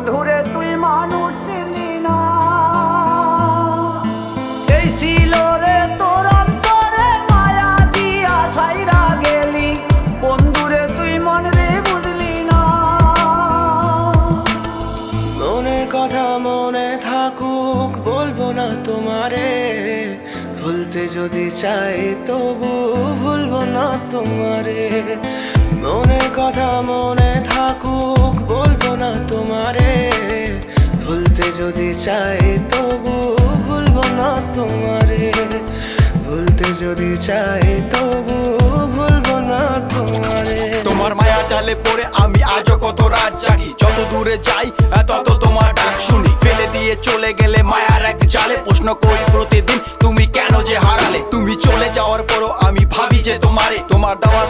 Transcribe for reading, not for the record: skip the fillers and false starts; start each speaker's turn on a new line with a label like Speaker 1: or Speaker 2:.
Speaker 1: বন্ধুরে তুই মানুষ চিনি না। এই ছিল রে তোর অন্তরে মায়া দিয়া ছাইরা গেলি, বন্ধুরে তুই মন রে বুঝলি না।
Speaker 2: মনের কথা মনে থাকুক বলবো না তোমারে, ভুলতে যদি চাই তবু ভুলবো না তোমারে। মনের কথা মনে থাকুক বলবো না তোমারে, ভুলতে যদি চাই তবু ভুলবো না তোমারে। ভুলতে যদি চাই তবু ভুলবো না তোমারে।
Speaker 3: তোমার মায়া জালে পড়ে আমি আজও কত রাত জাগি, যত দূরে যাই তত তোমার ডাক শুনি। ফেলে দিয়ে চলে গেলে মায়ার এক জালে, প্রশ্ন করি প্রতিদিন তুমি কেন যে হারালে। তুমি চলে যাওয়ার পরও আমি ভাবি যে তোমার দেওয়া